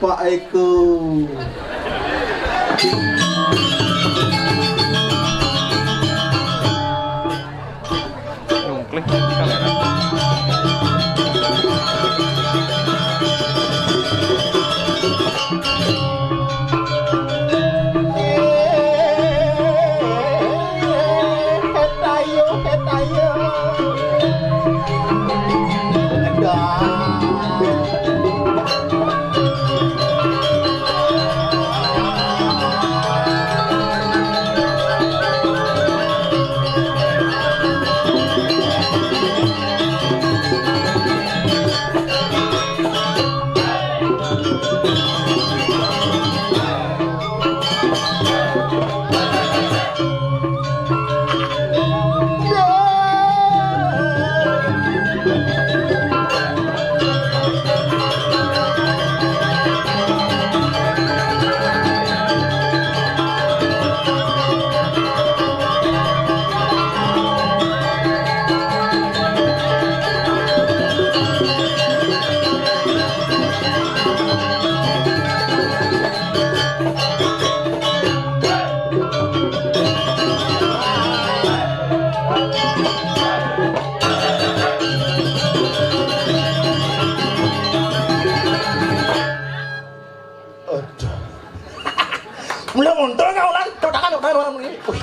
Pak Eko. Klik di kamera.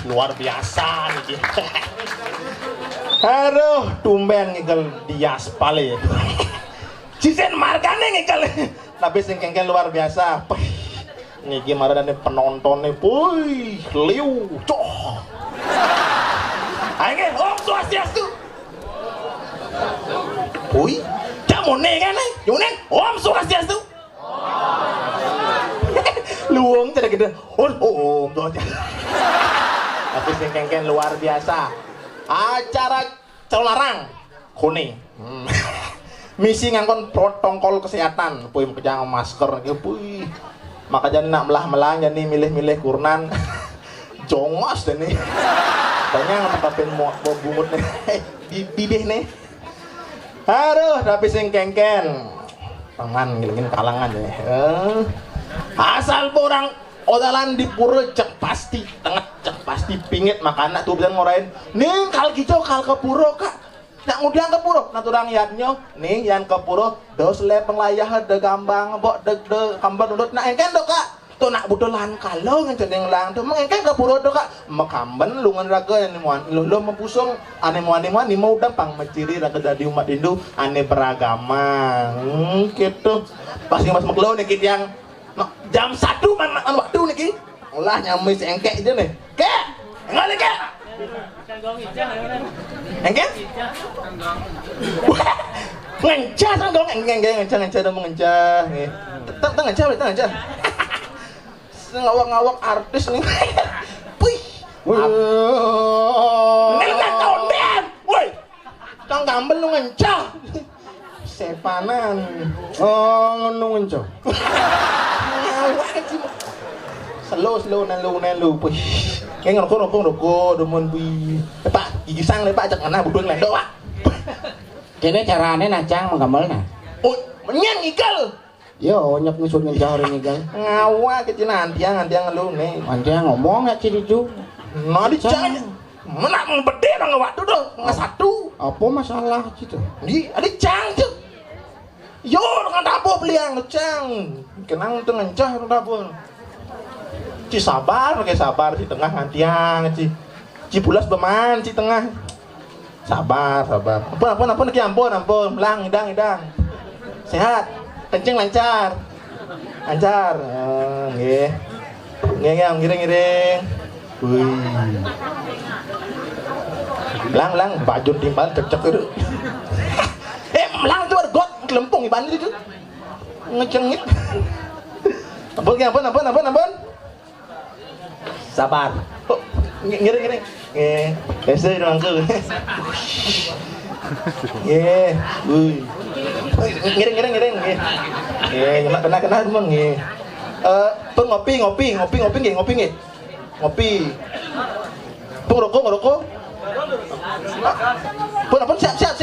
Luar biasa nih. Aduh, tumben ngikel di aspal ya. Cisen margane ngikel. Tapi sing kengken luar biasa. Niki marane penontonnya, puy, liu, coh. Ayo, Om Swastiastu. Puy, jamone kan? Yunen, Om Swastiastu. Luang tidak gede. Om Swastiastu. Tapi sing kengken luar biasa. Acara Celarang kuning. Misi ngangkon protokol kesehatan, puy kejang masker gitu puy. Maka jangan nak melah-melah jadi milih-milih kurnan. Jongos deh nih. Tanya ngepapin mau bungut nih. Bibih nih. Aduh, tapi sing kengken. Tangan ngilangin kalangan deh. Asal borang odalan di pura cek pasti tengah cek pasti pingit makana tuh bilang ngorain nih kal kicau kal ke pura kak nak ngudang ke pura nah turang yatnyo nih yang ke pura dos le penglayah de gambang bok de kambar nurut nak engken do kak tuh nak butuh lahan kalau ngenceng lang tuh mengengken ke pura do kak mekamben lungan raga yang nimuan lo mempusung ane muan mau dampang menciri raga dari umat Hindu ane beragama gitu pasti mas meklo nih kit yang jam 1 man waktu niki. Ulah nyamai engkek aja nih. Kek. Enggak kek. Engkek? Ngencah sanggong ngencah dong ngencah nih. Teng ngencah. Ngawak-ngawak artis nih. Wih. Ngencah tahun ben. Woi. Kang gambel lu ngencah. Sepanan. Oh, ngono ngencah. Slow nalu puy. Kayak ngerokok demen puy. Pak, gigi sang le Pak cek ana budung lendok Pak. Kene carane nacang menggamel nah. Oh, menyen ikel. Yo nyep ngusut ngencah hari nigal. Ngawa kecil antiang lu nih. Antiang ngomong ya ciri ju. Nah dicang. Menak bede nang waktu tuh, satu. Apa masalah gitu? Di ada cang tuh. Yo dengan dapur beliang cang. Kenang tuh ngencah dapur. Ci sabar pakai sabar di tengah antiang ci pulas beman ci tengah. Sabar. Ampun ki ampun. Melang idang. Sehat. Kencing lancar. Nggih. Ngiring. Wih. Lang baju timbal cek itu. Melang tuh got kelempung iban itu. Ngecengit. Ampun. Sabar. Oh, ngiring. Biasa orang tu. Ngiring. Nyemak kena teman nge. Ngopi. Ngerokok. Pun siap. Siap.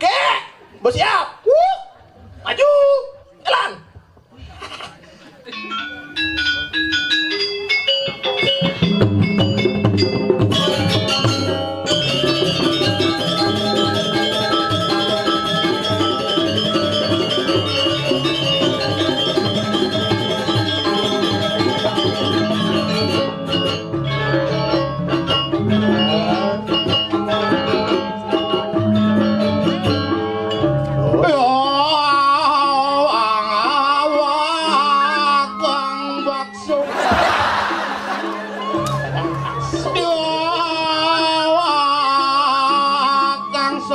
Kek. Bersiap.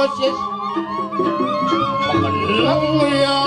sosis. Menang ya.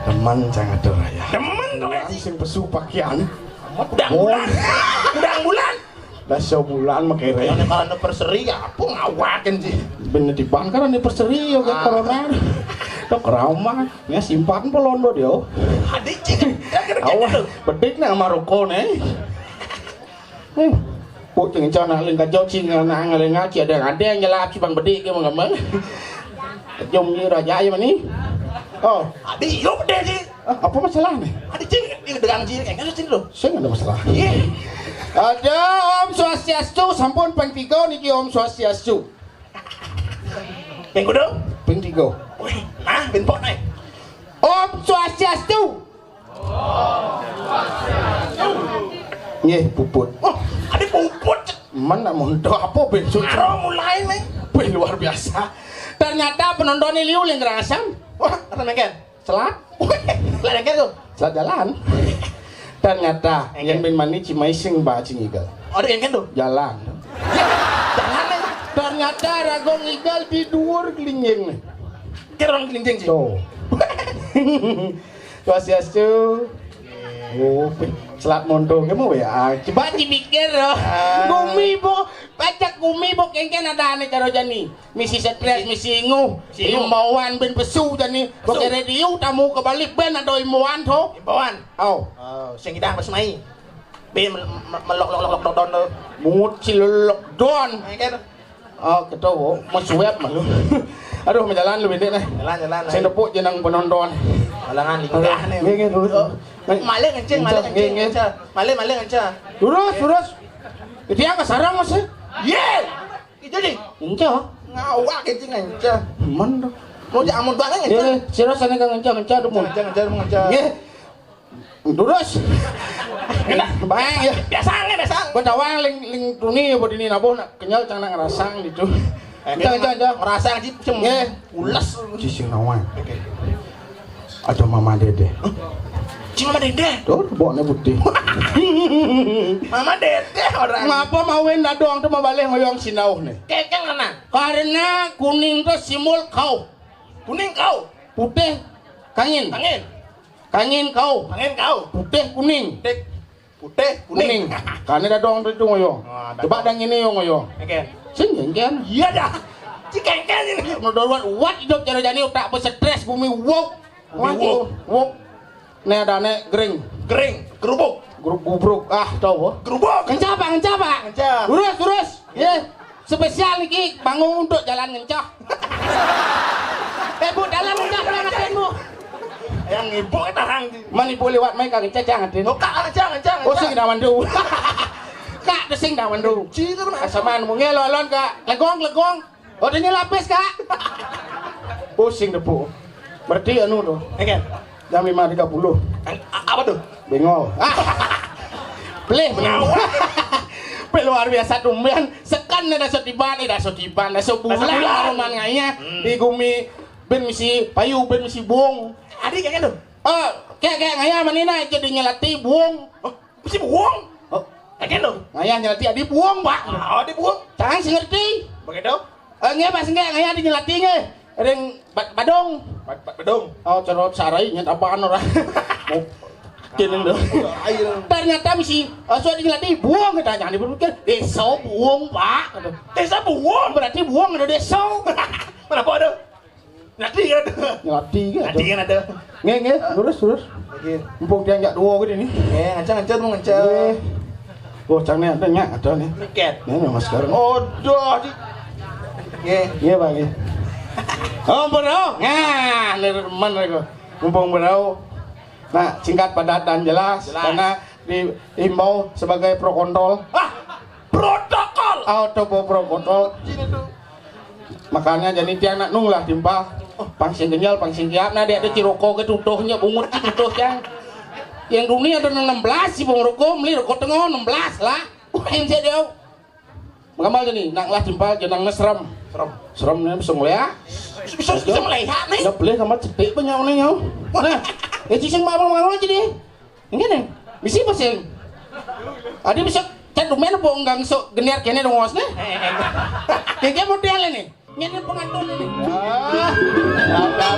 Demen jangan ada raya. Demen tuh Sing pesu pakaian. Udang bulan. Lah sebulan make raya. Yang karena perseri apa ngawakin sih. Bener di bangkar nih perseri yo ke corona. Tok rauma nya simpan pelondo dia. Adik cing. Awas bedik nang Maroko nih. Bộ chừng cho nó lên cả cho chinh nàng lên ngã chia đường ăn đen như lạp chứ bằng bật đi kia mà ngầm mới dùng như rồi dạy mà ní. Adik yo beda sih. Apa masalah nih? Adik cing ini degang sih kayaknya sini loh. Saya nggak ada masalah. Iya. Ada Om Swastiastu, sampun ping 3 niki Om Swastiastu. Ping kudu. Ping 3. Wih, nah pinpok nih. Om Swastiastu. Nggih, puput. Oh, adik puput. Mana mondok apa ben suci. Mulai nih. Ben luar biasa. Ternyata penonton ini liu yang ngerasan. Wah, apa mengken? Selat. Lah mengken tuh. Selat jalan. Ternyata yang ben mani cimai sing ba cing igal. Oh, ada mengken tuh. Jalan. Jalan nih. Ternyata ragong igal di dhuwur glinging nih. Kira orang kelinting sih. Tuh. Swastiastu. Oh, selat mondong kamu ya. Coba dipikir loh. Gumi bo, pacak gumi bo kengken ada aneh karo jani. Misi stres, misi ingu. Imbauan ben pesu jani. Boke radio tamu kebalik ben ada imbauan to. Imbauan. Oh, Sing idang pas mai. Ben melok don tuh. mut cilok don. Mengken. Oh, ketua mesuap malu. Aduh, menjalan lebih dek nih. Jalan. Saya nepuk jenang penonton. Halangan linggah nih. Nggih, Malih kencing. Malih kencing. Lurus. Dia ke sarang Mas. Ye. Itu nih. Enca. Ngawak kencing aja. Men. Mau jangan banget aja. Eh, sira sana kang enca dulu. Jangan mengejar. Nggih. Lurus. Bang ya. Biasa. Bacawang ling tuni ya bodini nabo nak kenyal cang nak ngerasang gitu. Jangan. Merasa sih cem. Nggih. Ulas. Cising nawang. Ada Mama Dede. Cuma Mama Dede. Tuh, boknya putih. Mama Dede orang. Ngapa mau wenda doang tuh mau balik ngoyong sinauh nih? Kekeng mana? Karena kuning tuh simul kau, Kuning kau. putih kangin kau, putih kuning, Putih kuning. Karena ada doang tuh ngoyong. Coba dang ini yo ngoyong. Kekeng. Sing jengken. Iya dah. Cikengken ini. Menurut what hidup cara jani tak berstres bumi wok. Wok. Nih ada nek gering. Gerubuk. Gubruk. Tahu. Gerubuk. Kencah pak. Kencah. Terus. Ya. Spesial iki bangun untuk jalan ngencah. Bu, dalam ngencah ngatenmu. Yang ibu tarang. Manipu lewat mereka ngencah jangan den. Oh, kak jangan. Oh, sing dawan du. Kak, sing dawan du. Citu mah. Asaman mu ngelolon kak. Legong. Oh, dia lapis kak. Pusing depu. Berarti anu tuh. Kekeng. Jam 5.30. Apa tuh? Bengol. Pelih benar. Luar biasa tumben. Sekan ada sotiban, ada sebulan rumah nganya di gumi ben misi payu ben misi buong. Adik kekeng tuh. Oh, kayak ngaya manina jadi nyelati buong. Oh, mesti buang. Oh, Kekeng tuh. ngaya nyelati adi buong, Pak. Oh, di buang. Jangan sih ngerti. Begitu. Nge pas ngaya di nyelati nge. Ring badong. Bedung. Oh, cerot sarai nyet apaan ora. Kene lho. Ayo. Ternyata misi suatu ngelatih buang kita jangan diperlukan. Desa buang pak. Desa buang. Berarti buang ada desa. Kenapa ada? Nanti kan ada. Ngerti Nanti kan ada. Nge, lurus. Mumpung dia nggak dua gini nih. Ngancang mau ngancang. Oh, cangnya ada nyak ada nih. Tiket. Ini mas sekarang. Oh, dah. Iya bang. Oh, berau. Nah, nemen aku. Mumpung berau. Nah, singkat padat dan jelas. Karena dihimbau sebagai pro kontrol. Protokol. Auto pro kontrol. Makanya jadi tiang nak nung lah timpal. Pangsin kenyal, pangsin kiap. Nah dia ada ciroko ke tutuhnya bungut ke tutuh yang dunia ada 16 si bung rokok, beli rokok tengah 16 lah. Yang saya dia. Mengamal jadi nak lah timpal jenang ngesrem. Serem nih bisa ngeliat. Bisa melihat nih. Nggak boleh kamar cepet banyak nih yo. Nah, ciseng babang bangun jadi. Ini nih, bisa pasang. Ada bisa cat domain apa enggak sok geniar kene dong ngos nih. Kayak model nih. Nyari pengatur ini. Ada.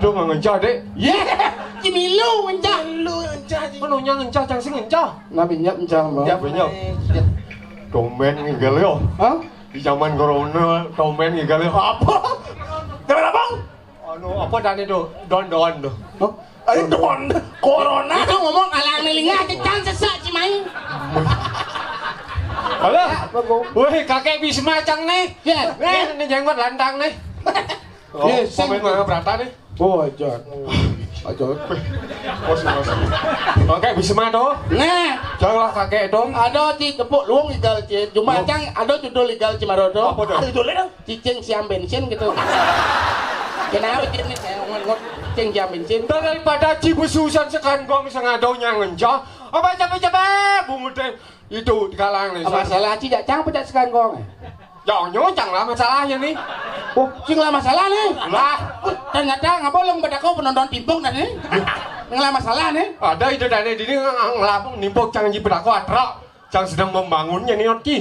Itu nggak ngencah dek. Cimilu mencah. Mana ngencah cang sih ngencah. Nabi nyap mencah bang. Ya banyak. Domen ngigal yo. Hah? Di zaman corona domen ngigal yo. Apa? Gimana bang? Anu apa dan itu don tuh. Ayo don. Corona. Itu ngomong alang melingah cecang sesak cimain. Halo. Wih kakek Bisma cang nih. Ya. Ini jenggot lantang nih. Oh, komen mana berata nih? Oh, ajar. Kakek Bisma tuh. Nah, Janganlah kakek dong. ada di kepuk luang igal cuma cang ada judul igal cimarodo. Apa tuh? Itu lihat. Cicing siam bensin gitu. Kenapa ini saya ngot cicing siam bensin? Daripada cibususan sekangkong sengadonya ngencah. Apa capek-capek bumutnya itu di kalang nih. Masalah tidak cang pecat sekangkong. Jangan cang lah masalahnya nih. Oh, sing lah masalah nih. Lah, Ternyata ngapa lo pada kau penonton timpung dan nih? Ngelah masalah nih. ada ide dan ini ngelapung nimpuk cang jipedako atrak. Cang sedang membangunnya nih Oki.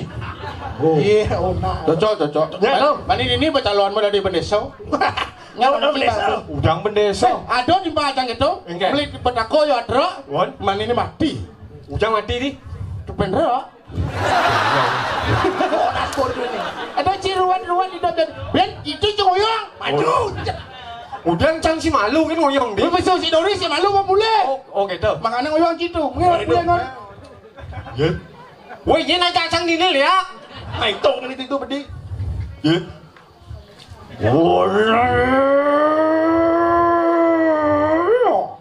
Oh. Iya, nah. Cocok. Ya, tuh. Bani ini bacaloan mau dari Bendeso. Udah Bendeso. Udang bendesa. Ada di bacang itu. Engke. Beli di pedako ya ada. Wan, Man ini mati. udang mati nih. Kepenro. Ada ciruan-ruan di dalam. Ben itu coyong. Maju. Udang cang si malu kan ngoyong di. Besok si Doris si malu mau boleh. Oh gitu. Makanya ngoyong gitu. Boleh kan? Ya. Woi, ini aja cang di nih ya. Nah itu kan itu bedi. Ya.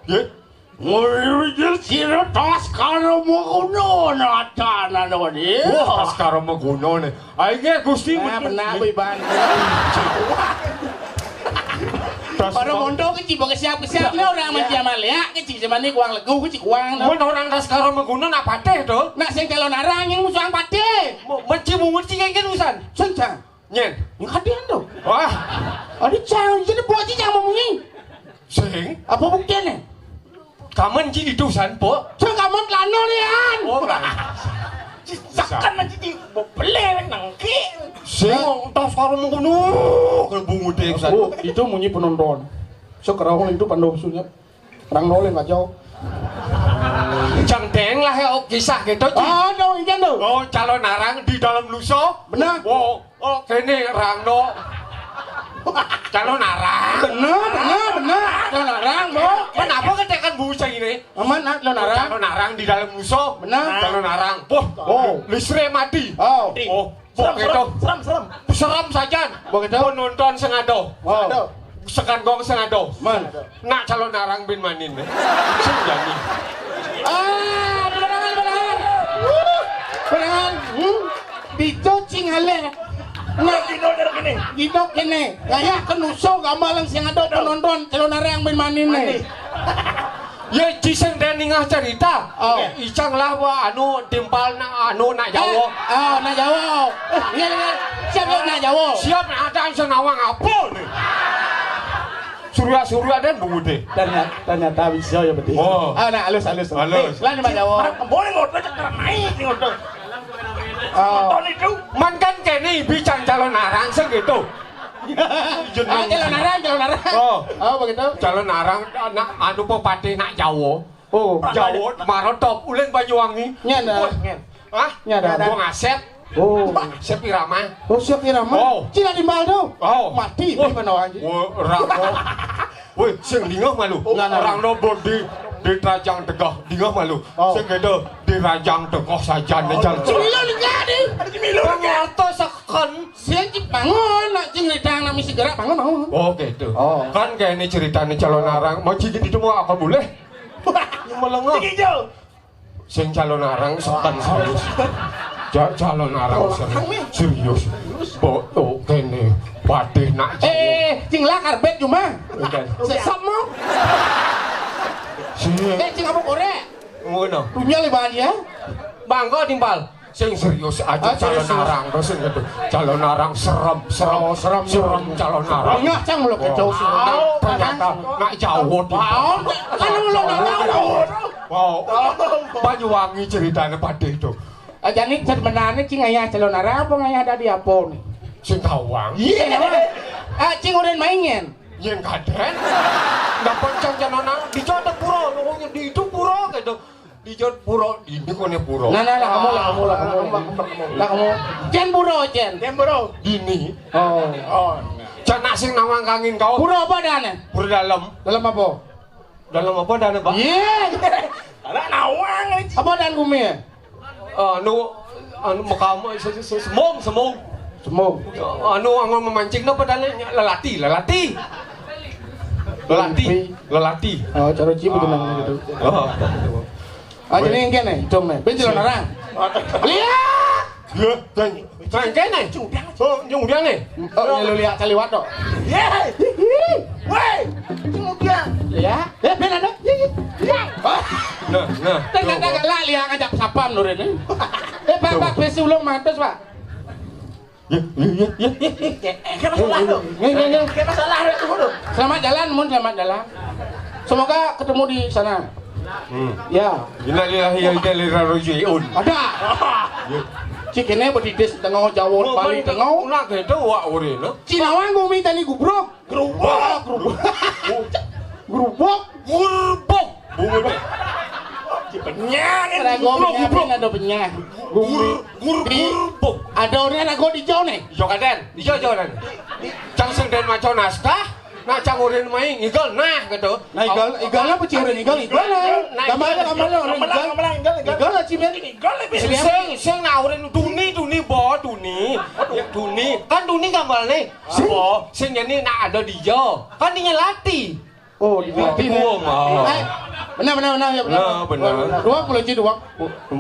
Ya. Ngurus siro tas karo mo kuno na tanah no dia. Wah, sekarang mau kuno nih. Ayo Gusti. Benar Iban. Para mondo kecil bagai siap-siap nih orang macam ya kecil zaman ini kuang legu kecil kuang. Mun orang tas sekarang mau kuno nak pateh tuh. Nak sing kalau narang yang musuh pateh. Macam mau ngurus kayak urusan. Sencang. Nyen. Ngadian tuh. Wah, Ada cang jadi buat cang mau mungkin. sing. Apa buktinya? Kamen ci itu san po. Cang kamu lano nih an. Oh, enggak. Sakan aja di beli nangki. Sing tas sekarang mau kuno. Kalau bungu deh san. Oh, itu munyi penonton. So kerawang itu pandu sunya. Orang noleng kacau. Jang deng lah ya kisah gitu ci. Oh, dong ikan tuh. Oh, calon narang di dalam luso. Benar. Oh, kene rangno. Calon narang. Benar. Lo narang, Bo. Kenapa ketekan busa ini? Aman, lo narang. Calon narang di dalam luso. Benar. Calon narang. Oh, listrik mati. Oh. Oh, Serem, gitu. serem. Seram saja. Begitu. Penonton sengado. Oh. Sekangkong sengado. Man. Nak calon narang bin manin. Sing jadi. Ah, berangan. Dicocing hale. Nah, Gino dari gini. gitu kene. Kayak kenuso gamalang sing ada penonton calon narang ben manine. Ya ciseng dan ningah cerita. Oh. Icang lah anu timpal nak Jawa. Nak Jawa. Iya. Siap nak Jawa. Siap ada yang senawang apa nih? Surya dan bungu deh. Ternyata bisa ya betul. Oh. Nak halus. Halus. Lan Pak Jawa. Boleh ngotot cakar naik ngotot. Oh. itu. Man kan kene bicara calon arang segitu. Jalan arang. Oh, begitu. Calon arang nak anu pepati nak Jawa. Oh, Jawa marotop ulen Banyuwangi. Nyanda. Hah? Nyanda. Gua ngasep. Oh. Sep Irama. Oh, siap Irama. Oh. Cina di Maldo. Oh. Mati di mana aja. Orang woi, sing dingah malu. Orang no di Rajang Tegah, dingah malu. Sing gede di Rajang Tegah saja nejal. Cimilo ngadi. Ngato sekon. Siang cip bangun, nak cing lidang nak misi gerak bangun. Oh gitu. Oh. Kan kayak ini ceritanya calon arang. Mau cigit itu mau apa boleh? Melengah. Hijau. Sing calon arang sekon serius. Calon arang serius. Oh kene patih nak. Cing lah karbet cuma. Sesap mau. Cing apa korek? Ngono. Dunia lebaran ya. Bangga timpal. Sing serius aja calon arang terus gitu. Calon arang serem calon arang. Enggak cang lo kecau sih. Ternyata nak Jawa timpal. Kan lo Wow. Banyuwangi ceritanya pada itu. Jadi sebenarnya cing ayah calon arang apa ayah ada di apa nih? Sing tawang. Iya nama. Cing udah mainin. Yen kaden. Dapat cang calon arang di Jawa Pura, ngomongnya di itu pura gitu. Di Jawa Pura, ini kone pura. Nah, kamu. Jen buro. Ini. Oh. Cana sing nawang kangin kau. Buro apa dana? Pura dalam. Dalam apa? Dalam apa dana, Pak? Iya. Ada nawang. Apa dan gumi? Anu makam semong. Semua. Anu angon memancing apa dana lelati. Oh, cara cipu tenang gitu. Jadi yang kene, cuma benjol orang. Lihat. Ya, dan kene. Oh, nyudian nih. Oh, lu lihat kaliwat dok. Yeay. Woi. Kemudian. Ya. Benar dok. Nah. Ternyata galak lihat ngajak sapam nur ini. Pak, besi ulung mantus pak. Ya. Kayak masalah lo. Kayak masalah lo. Selamat jalan. Semoga ketemu di sana. Ya. Innalillahi wa inna ilaihi raji'un. Ada. Cik ini berdidis tengah Jawa Bali tengah. Nak gitu wak urina. Cinawang gumi tani gubruk. Gerubuk. Bumbut. Penyang. Gubruk ada penyah. Gurbuk. Ada orang anak gua di jauh nih. Jokaden, di jokaden. Cang seng den maco naskah. Nah cang urin main igol nah gitu. Nah igal apa cing urin igal lah. Gambarnya orang igal lah cing Seng nah urin duni bo duni. Ya duni. Kan duni gambar nih. Bo sing ini nak ada di jo. Kan dinya lati. Oh di lati nih. Benar ya benar. Benar. Dua puluh ci dua.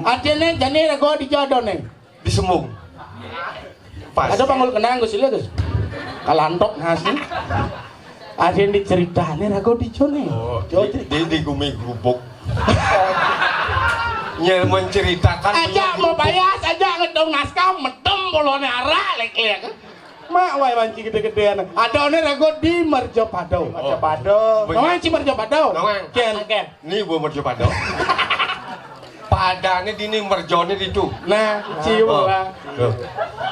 Artinya jadi gua di jodoh nih. Di sembung. Pas. Ada panggul kenang gue sih guys. Kalantok nasi. Ada yang diceritakan aku di Jone. Oh, di gumi gerubuk. Nya menceritakan. Aja mau bayar aja ngedong naskah medem bolone arah lek-lek. Mak wae banci gede-gedean. Ada one rago di Marjopado. Nawang ci Marjopado. Nawang. Ken. Ni bu Marjopado. Padane dini merjone itu. Nah, cium lah.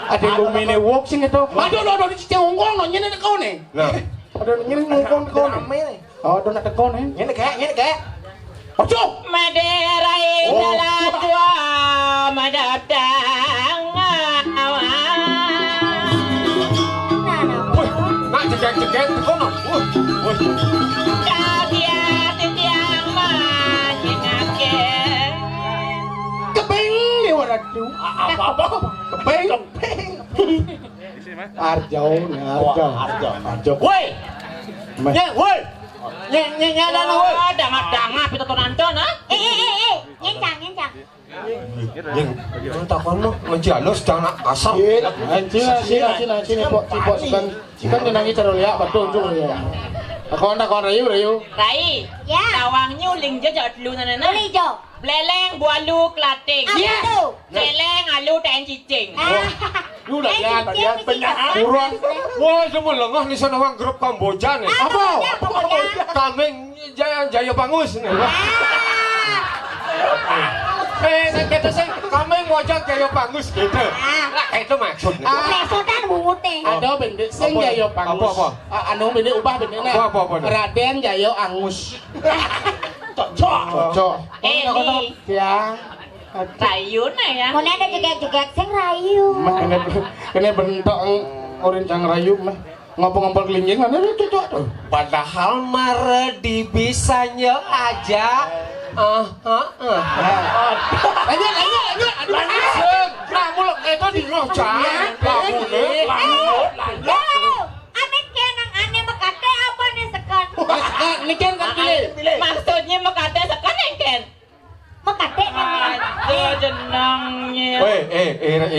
Ada yang gumine wok sing itu. Aduh, di cewong nyene kau nih. Nah. Aduh, nyene ngomong kau nih. Oh, do nak tekon nih. Nyene kayak. Ojo. Maderai dalam tua madadang Nak cegek kono. Kagiat tiang manjengake Keping ni waradu. Apa? Keping. Arjo. Woi. Woi. Nyala lu. Dangat itu nonton ha? Nyencang. Yang takon lo menjalus jangan asam. Sini pok sekan tenangi cara lihat betul tu ya. Kon rayu. Rai. Ya. Tawangnya uling je jauh dulu nana. Boleh jo. Beleleng bualu klating. Apa tu? Celeng alu dan cicing. Lu dah lihat, penyahat. kurang. Wah, semua lengah ni sana orang grup Kamboja nih. Apa? Kami Jaya Bangus nih. Kita sih kami wajah Jaya Bangus gitu. Lah itu maksudnya. Lesotan bungut ni. Ada benda sing Jaya Pangus. Apa? Anu benda ubah benda na. Apa? Raden Jaya Angus. Cocok. Li. Ya. Rayu na ya. Mana ada jegek-jegek sing rayu. Mah kene bentok orang cang rayu mah. Ngompol-ngompol kelinjing mana dia cocok tuh. Padahal mare di bisanya aja. Lanjut. Kamu lo itu di ngocah. Kamu nih. Aneh kenang aneh makate apa nih sekan? Ini kan pilih. Maksudnya mau kata sekan engken. Makate nih. Aduh jenangnya. Weh,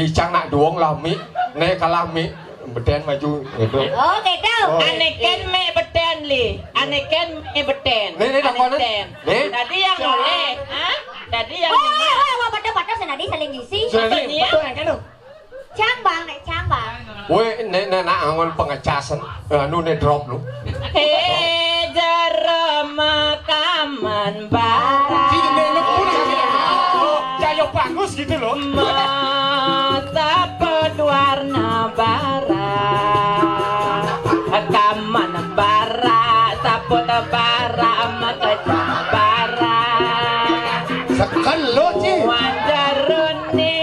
Icang nak duong lami. Nek kalami beden maju itu. Oh, gitu. Aneken me beten li. Aneken me beten. Nih, tak kono. Nih. Tadi yang oleh, hah? Tadi yang Wah, pada senadi saling ngisi. maksudnya Cambang. Weh, nek nak angon pengecasan. Anu nek drop lu. Jarama kaman bara. Jaya Bagus gitu loh. Mata berwarna bara. Kaman bara, saput bara, mata bara. Sekan lo Ci. Wanjarune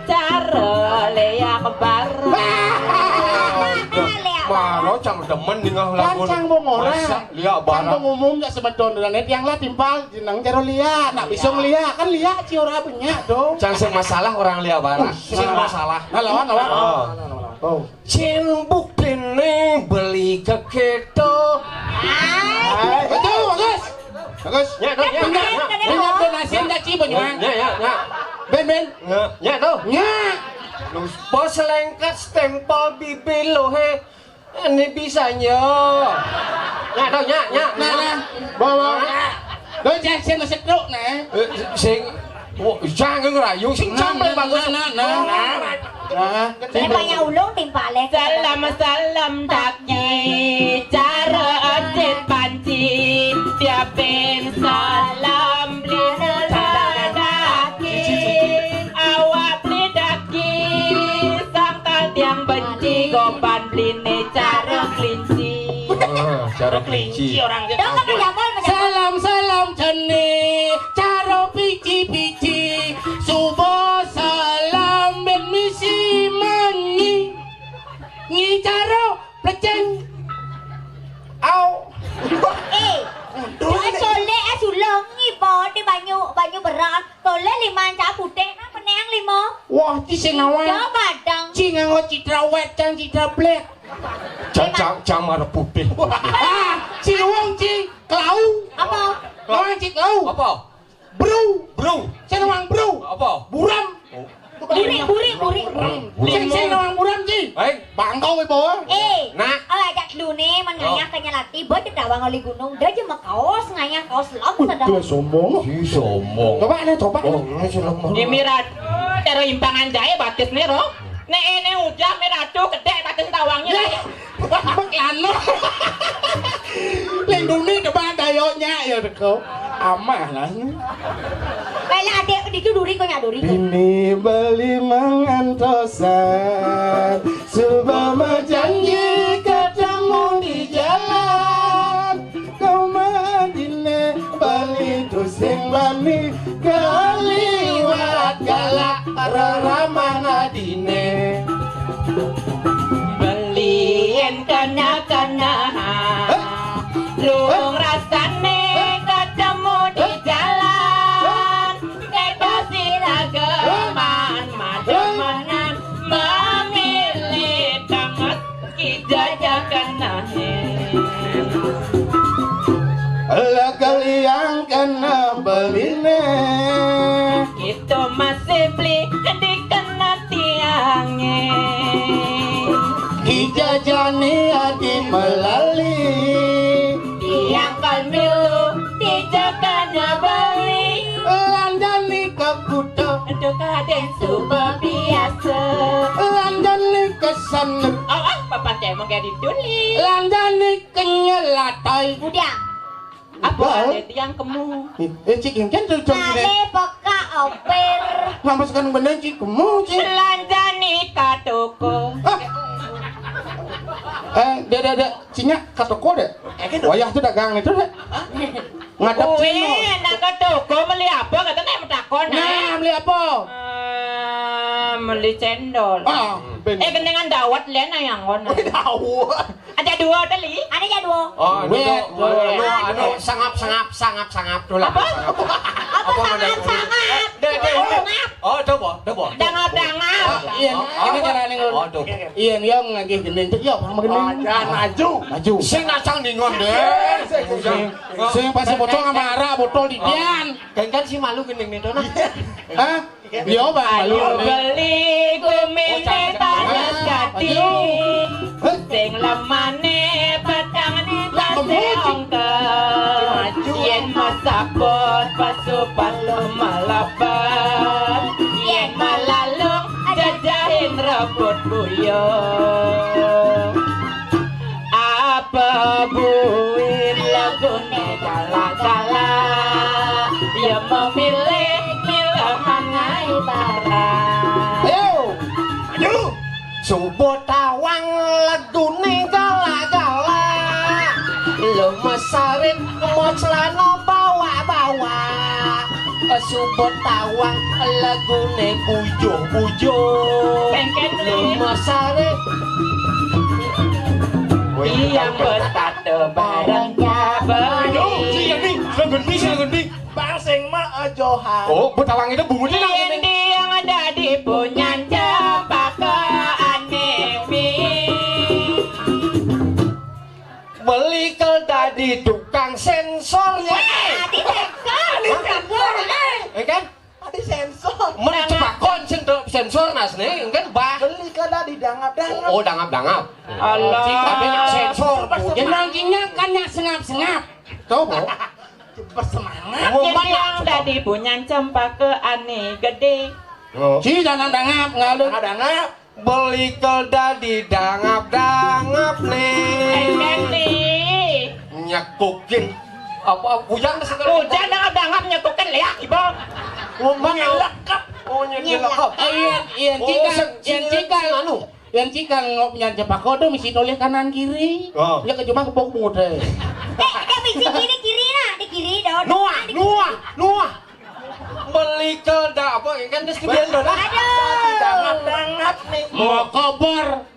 cara leyak bara. Malo cang demen ningah lagu. Cang bong ora. Lihat Cang barang. bong umum jak sebedon dan net yang lah timpal jenang jaro lia. Nak bisa ngelia kan lia Ci ora banyak dong. Cang sing masalah orang lihat barang. Sing masalah. Nah lawan. Oh. Cimbuk kene beli ke keto. Betul, bagus. Ya, Banyak donasian dah Ci banyak. Ya. Ben. Ya tuh. Nya. Lu bos lengket stempel bibir lo he. Ini bisanya. Ya tuh, ya. Nah. Bawa. Lo jangan sen setruk nah. Sing jangan ngerayu sing camle bagus. Nah. Banyak ulung timpale. Salam daki cara ajet panci tiapin salam beli daki awak beli daki sangkal tiang benci gopan beli cara kelinci Cara kelinci. orang Dong kan jamol Salam jene cara pici subuh salam ben misi mangi ngi cara pleceng au sulung ipo di banyu berat. Tole 5 cak putih nang peneang 5. wah ci sing awak Ya badang. ci nganggo citra wet cang citra black Jam warna putih. ci wong ci klau Apa? wong ci klau Apa? bro sing wong bro Apa? buram Buri. sing wong buram ci Baik. bangkau ibu Nak. Ajak dulu nih mengayak kenyalati buat dawang oli gunung. Dia cuma kaos ngayak kaos lam sedang. sombong Si sombong. coba Imirat cara impangan jaya batis nih roh nek ini ujang miratu gede batis tawangnya Anu. Lindungi depan dayonya ya deko. Amah lah. Kayak adek dicuduri kok nyaduri. Ini beli mangantosan, sudah berjanji ketemu di jalan. Kau madine bali tusing bani kaliwat galak raramana dine. beliin kena lung rasane ketemu di jalan kekasih rageman mademenan memilih tangan kijajakan Lah kalian kena beline. itu masih beli dikena tiangnya Kijajani adi melali kaden super biasa. Landani kesan, Papa emang kayak dituli. landani kenyelatai. Udah. Apa ada tiang kemu? Cik yang kan tuh Nale peka opir. Ngapa sekarang bener cik kamu cik? Belanjani ka toko. Dia cinya ke toko deh. Wayah tuh dagang itu deh. Ngadep Wih, cino. nak ke toko beli apa? Katanya mau takon. Nah, beli apa? Beli cendol. Gendengan dawat lian yang ngono. Dawat. Ada dua tali. Ada jadwal. Oh, Weh, anu sangap dulu. Apa? Apa sangat-sangat? Oh, coba. Dangap-dangap. Iya, ini cara nih. Oh, tuh. Iya, dia ngagih gendeng tuh, iya, sama gendeng. Jangan maju. Maju. Sing nacang ningon deh. Sing pasti botol sama arah, botol di dian. Kan si malu gendeng nih dona. Hah? Dia apa? Ayo beli kumine panas gati. Sing lemane petangane lase ongke. Yen masapot pasupat lumalabat. Yen malalung jajahin rebut buyung. Apa buin lagune kala-kala. Ya memilih mangai barang. Ayo. Maju. Subuh tawang lagune gala-gala. Lemesarit mocelano bawa-bawa. Subuh tawang lagune bujung-bujung. Pengken beli. Lemesarit Yang bertato bareng kabeli. Silakan di. Pasing mah johan. Oh, betawang itu bungunya Yang yang ada di punyan cempaka anemi. beli kelda di tukang sensornya. Tadi sensor. Kan? Tadi sensor. Mencepakon sensor nas nih, kan bah. Beli kada di dangap-dangap. Oh, dangap-dangap. Allah. Tapi sensor. Jenangkinya kan yang sengap-sengap. Coba. Bersemangat. Yang tadi punya cempaka ane gede. Si dangap-dangap ngalu. Dangap-dangap. Beli kelda di dangap-dangap nih. Nih. Nyekukin. Apa hujan sekarang? Hujan dangap nyekokin leak ibu. Ngomong Nyelekap. Oh, nyelekap. Iya, cikal anu. yang cikal ngopnya cepako tuh mesti toleh kanan kiri. Oh. Ya kecuma kepok muda. Dia bisa kiri nah, di kiri dong. Nuah. Beli kelda apa? Kan terus kemudian dah. Dangap-dangap nih. Mau kobar.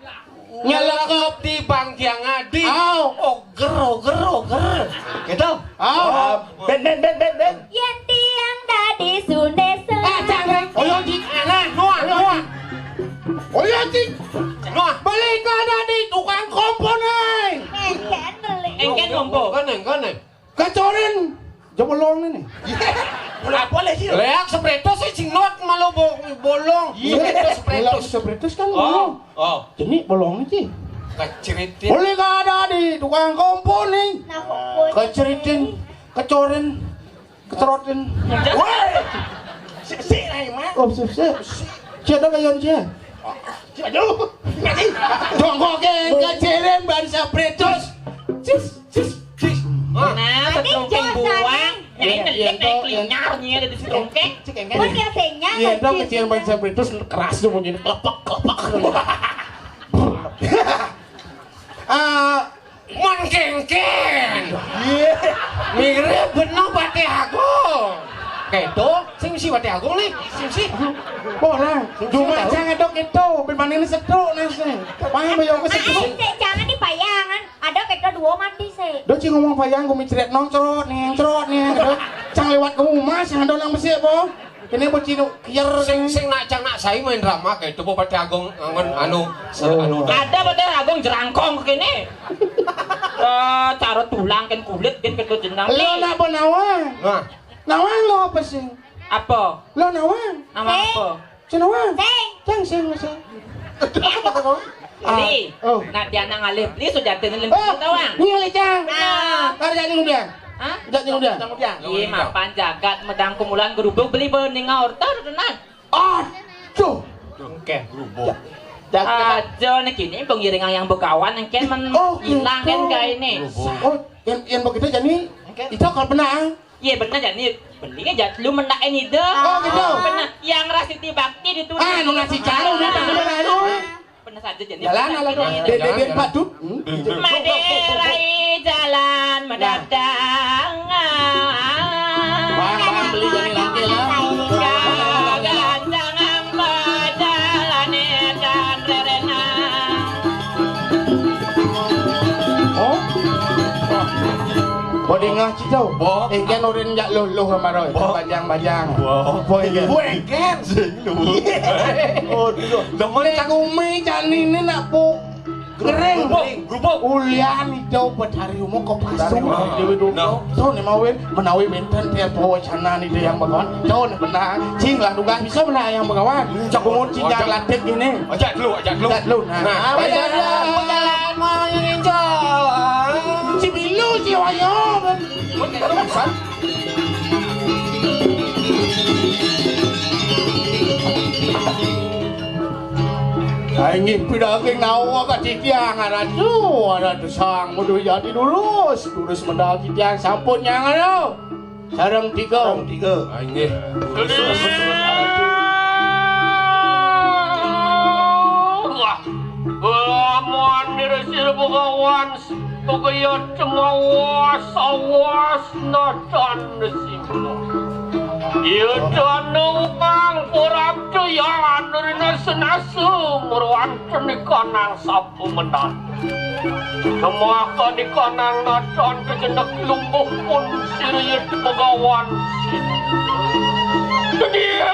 Nyelekap di bangkiang adi. Au. Ger. Gitu. Au. Ben. Yang tiang tadi sundesa. Jangan. Oyo cik. Nuah. Oyo cik. Nuah. Beli kada di tukang kompon nih. Engken beli. Engken ngompo. Kan. Kecorin. Jebolong ini. Boleh sih. Leak sepretos sih cingot malu bolong. Sepretos. Sepretos kan bolong. Oh. Jenik bolong sih. Keceritin. Beli kada di tukang kompon nih. Nah, kok Keceritin. Kecorin. Kecerotin. Woi. Si nih mah. Oh, siap. Siapa kayon cia? Aduh. Ngasih. Jongkok kecirin ban sepretos. Cis. Nah, terungkeng buang. Iya, Nyai toh, klinyarnya ada di terungkeng. Kok biasanya Iya, itu kecirin ban sepretos keras tuh bunyi kelepak. Mengkengken. Mirip bener Bati Agung. Kedo, sing si Bati Agung nih, sing. Orang, cuma jangan dok itu, berbanding ini seduk nasi. Paham ya aku seduk. jangan dipayangan. Ada kita dua mati sih. Dok cing ngomong payang, gue micret nong cerot nih. Cang lewat ke rumah, sing ada orang besi po. Ini bocil kier. Sing nak saya main drama kayak itu Bati Agung anu. Ada bener agung jerangkong kene. Cara tulang kan kulit kan kedua jenang. Lo nak apa nawang? Nah, Nawang lo apa sih? Apa? Lo nawang? Nama apa? Si nawang? Sing. Cang sing. Li. Oh. Nak dia nang alih li sudah tenelim Oh, tawang. ningali cang. Ah. Kar jadi udah. Hah? Jadi udah. Iya mapan jagat medang kumulan gerubuk beli bening ortor tenan. Aduh. Engken. Rubuk. Aja nih gini pengiring yang bekawan yang kan hilang kan kayak ini. Oh, yang begitu jadi itu kalau benar. Iya benar jadi pentingnya jadi lu menakin itu. Oh, gitu. Benar. Yang Rasiti Bakti ditulis. Nu ngasih cara udah benar. Benar saja jadi. Jalan ala Dede Patut. Maderai jalan mendatang. Bang beli jadi laki lah. Ganjangan berjalani dan rerena. Oh. Bodi ngaci tau. Engken orang jak loh sama roy. Bajang. Engken. Oh, dulu. Lek umi jani ini nak pu kering. Rubuk. Ulian hijau petari umum kau pasu. Dewi dulu. Tuh nih mau menawi benten tiap wacana nih dia yang bagawan. Tuh nih benar. Cing lah duga bisa benar yang bagawan. Cakung cinta latik ini. Ajak dulu. Nah, jalan mau yang jalan. si bilu jiwanya. Terusan. Ingin pidaging nawa ka titiang ada sang mudu jadi lurus medal titiang sampun yang ada sarang tiga. Ini. Mohon diresir Begawan Pagayat awas nadan simbo Yadana upang purap jayan Rina senasu meruan tenikanang sapu menang Semua kanikanang nadan kejenak lumbuh pun siriyat Begawan Dunia